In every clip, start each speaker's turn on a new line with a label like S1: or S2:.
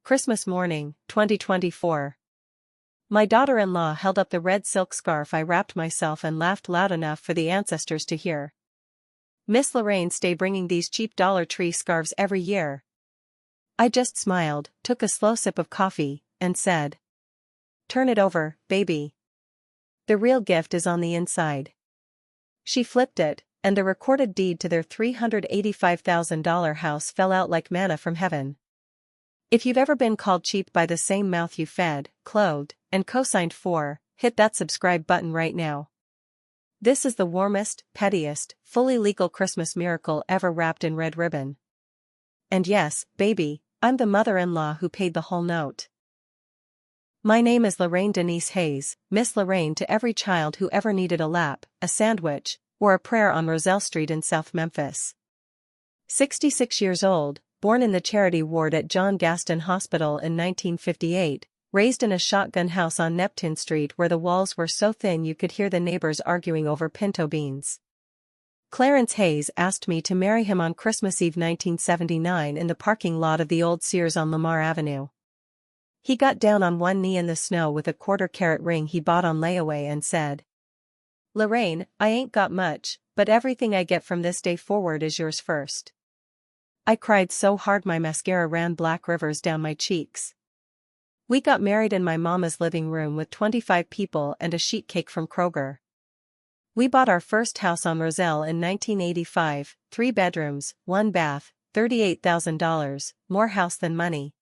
S1: Christmas morning, 2024. My daughter-in-law held up the red silk scarf I wrapped myself and laughed loud enough for the ancestors to hear. Miss Lorraine stay bringing these cheap Dollar Tree scarves every year. I just smiled, took a slow sip of coffee, and said, "Turn it over, baby. The real gift is on the inside." She flipped it, and the recorded deed to their $385,000 house fell out like manna from heaven. If you've ever been called cheap by the same mouth you fed, clothed, and co-signed for, hit that subscribe button right now. This is the warmest, pettiest, fully legal Christmas miracle ever wrapped in red ribbon. And yes, baby, I'm the mother-in-law who paid the whole note. My name is Lorraine Denise Hayes, Miss Lorraine to every child who ever needed a lap, a sandwich, or a prayer on Roselle Street in South Memphis. 66 years old, born in the charity ward at John Gaston Hospital in 1958, raised in a shotgun house on Neptune Street where the walls were so thin you could hear the neighbors arguing over pinto beans. Clarence Hayes asked me to marry him on Christmas Eve 1979 in the parking lot of the old Sears on Lamar Avenue. He got down on one knee in the snow with a quarter-carat ring he bought on layaway and said, "Lorraine, I ain't got much, but everything I get from this day forward is yours first." I cried so hard my mascara ran black rivers down my cheeks. We got married in my mama's living room with 25 people and a sheet cake from Kroger. We bought our first house on Roselle in 1985, 3 bedrooms, 1 bath, $38,000, more house than money.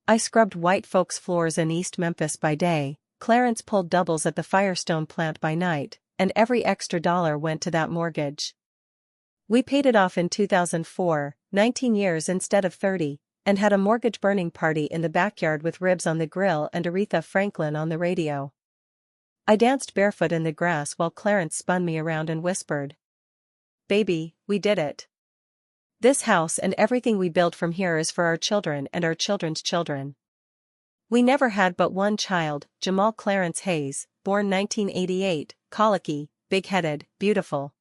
S1: I scrubbed white folks' floors in East Memphis by day, Clarence pulled doubles at the Firestone plant by night, and every extra dollar went to that mortgage. We paid it off in 2004, 19 years instead of 30, and had a mortgage burning party in the backyard with ribs on the grill and Aretha Franklin on the radio. I danced barefoot in the grass while Clarence spun me around and whispered, "Baby, we did it. This house and everything we built from here is for our children and our children's children." We never had but one child, Jamal Clarence Hayes, born 1988, colicky, big-headed, beautiful.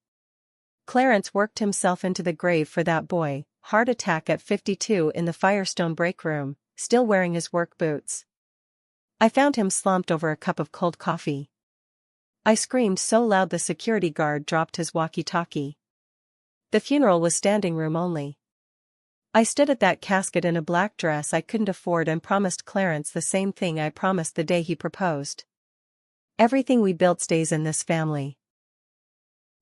S1: Clarence worked himself into the grave for that boy, heart attack at 52 in the Firestone break room, still wearing his work boots. I found him slumped over a cup of cold coffee. I screamed so loud the security guard dropped his walkie-talkie. The funeral was standing room only. I stood at that casket in a black dress I couldn't afford and promised Clarence the same thing I promised the day he proposed. Everything we built stays in this family.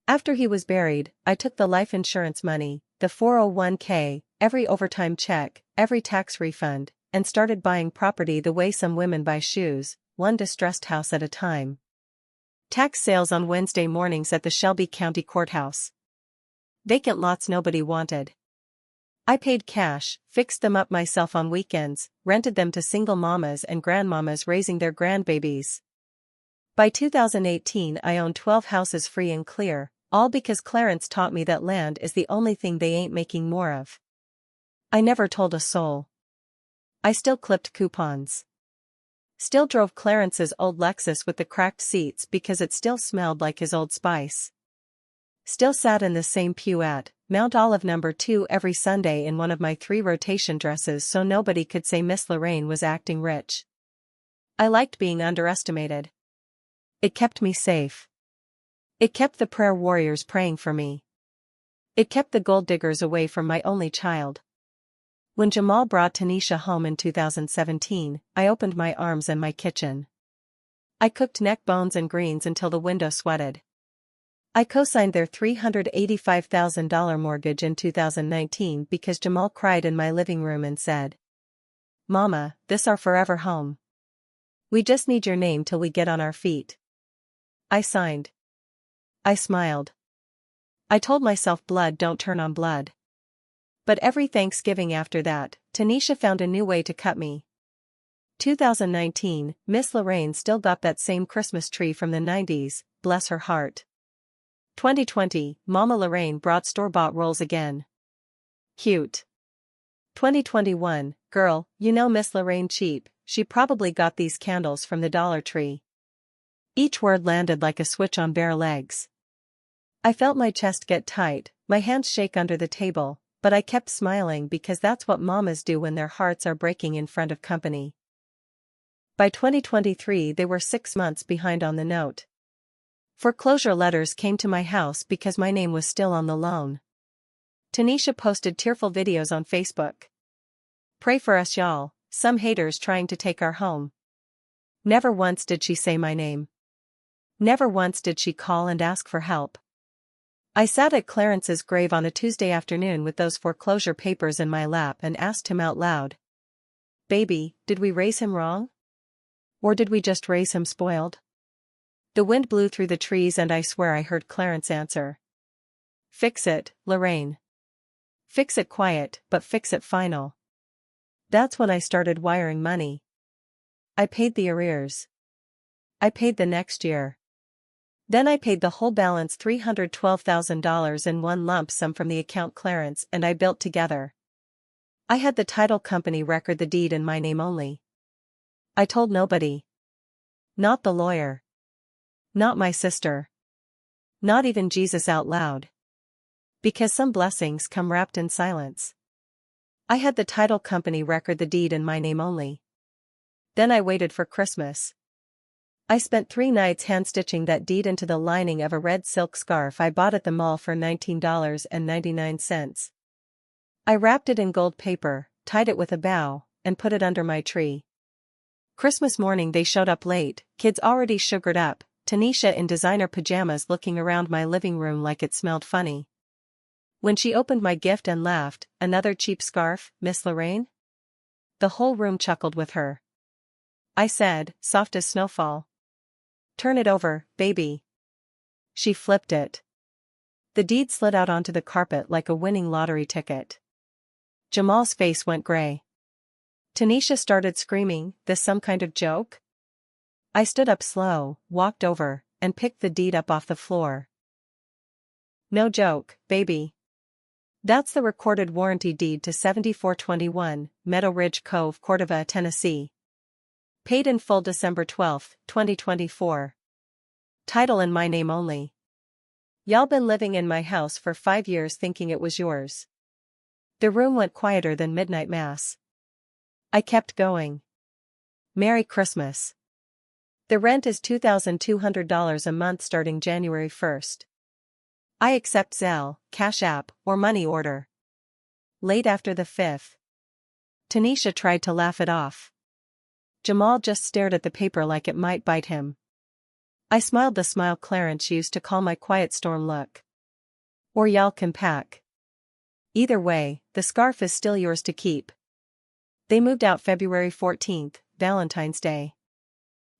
S1: After he was buried, I took the life insurance money, the 401k, every overtime check, every tax refund, and started buying property the way some women buy shoes, one distressed house at a time. Tax sales on Wednesday mornings at the Shelby County Courthouse. Vacant lots nobody wanted. I paid cash, fixed them up myself on weekends, rented them to single mamas and grandmamas raising their grandbabies. By 2018 I owned 12 houses free and clear, all because Clarence taught me that land is the only thing they ain't making more of. I never told a soul. I still clipped coupons. Still drove Clarence's old Lexus with the cracked seats because it still smelled like his Old Spice. Still sat in the same pew at Mount Olive No. 2 every Sunday in one of my 3 rotation dresses so nobody could say Miss Lorraine was acting rich. I liked being underestimated. It kept me safe. It kept the prayer warriors praying for me. It kept the gold diggers away from my only child. When Jamal brought Tanisha home in 2017, I opened my arms and my kitchen. I cooked neck bones and greens until the window sweated. I co-signed their $385,000 mortgage in 2019 because Jamal cried in my living room and said, "Mama, this our forever home. We just need your name till we get on our feet." I signed. I smiled. I told myself blood don't turn on blood. But every Thanksgiving after that, Tanisha found a new way to cut me. 2019, Miss Lorraine still got that same Christmas tree from the 90s, bless her heart. 2020, Mama Lorraine brought store-bought rolls again. Cute. 2021, girl, you know Miss Lorraine cheap, she probably got these candles from the Dollar Tree. Each word landed like a switch on bare legs. I felt my chest get tight, my hands shake under the table, But I kept smiling because that's what mamas do when their hearts are breaking in front of company. By 2023 they were 6 months behind on the note. Foreclosure letters came to my house because my name was still on the loan. Tanisha posted tearful videos on Facebook. Pray for us y'all, some haters trying to take our home. Never once did she say my name. Never once did she call and ask for help. I sat at Clarence's grave on a Tuesday afternoon with those foreclosure papers in my lap and asked him out loud. Baby, did we raise him wrong? Or did we just raise him spoiled? The wind blew through the trees and I swear I heard Clarence answer. Fix it, Lorraine. Fix it quiet, but fix it final. That's when I started wiring money. I paid the arrears. I paid the next year. Then I paid the whole balance, $312,000 in one lump sum from the account Clarence and I built together. I had the title company record the deed in my name only. I told nobody. Not the lawyer. Not my sister. Not even Jesus out loud. Because some blessings come wrapped in silence. I had the title company record the deed in my name only. Then I waited for Christmas. I spent 3 nights hand-stitching that deed into the lining of a red silk scarf I bought at the mall for $19.99. I wrapped it in gold paper, tied it with a bow, and put it under my tree. Christmas morning they showed up late, kids already sugared up, Tanisha in designer pajamas looking around my living room like it smelled funny. When she opened my gift and laughed, "Another cheap scarf, Miss Lorraine?" The whole room chuckled with her. I said, soft as snowfall. "Turn it over, baby." She flipped it. The deed slid out onto the carpet like a winning lottery ticket. Jamal's face went gray. Tanisha started screaming, "This some kind of joke?" I stood up slow, walked over, and picked the deed up off the floor. No joke, baby. That's the recorded warranty deed to 7421, Meadow Ridge Cove, Cordova, Tennessee. Paid in full December 12, 2024. Title in my name only. Y'all been living in my house for 5 years thinking it was yours. The room went quieter than midnight mass. I kept going. Merry Christmas. The rent is $2,200 a month starting January 1st. I accept Zelle, Cash App, or money order. Late after the 5th. Tanisha tried to laugh it off. Jamal just stared at the paper like it might bite him. I smiled the smile Clarence used to call my quiet storm look. Or y'all can pack. Either way, the scarf is still yours to keep. They moved out February 14th, Valentine's Day.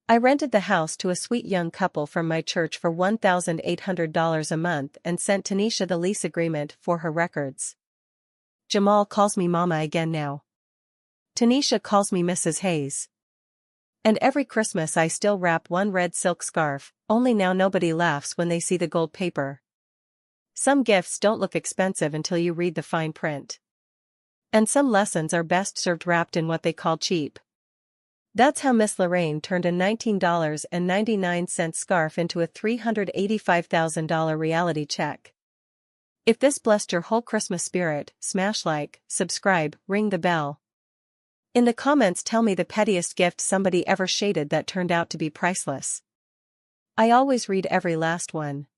S1: I rented the house to a sweet young couple from my church for $1,800 a month and sent Tanisha the lease agreement for her records. Jamal calls me Mama again now. Tanisha calls me Mrs. Hayes. And every Christmas I still wrap one red silk scarf, only now nobody laughs when they see the gold paper. Some gifts don't look expensive until you read the fine print. And some lessons are best served wrapped in what they call cheap. That's how Miss Lorraine turned a $19.99 scarf into a $385,000 reality check. If this blessed your whole Christmas spirit, smash like, subscribe, ring the bell. In the comments tell me the pettiest gift somebody ever shaded that turned out to be priceless. I always read every last one.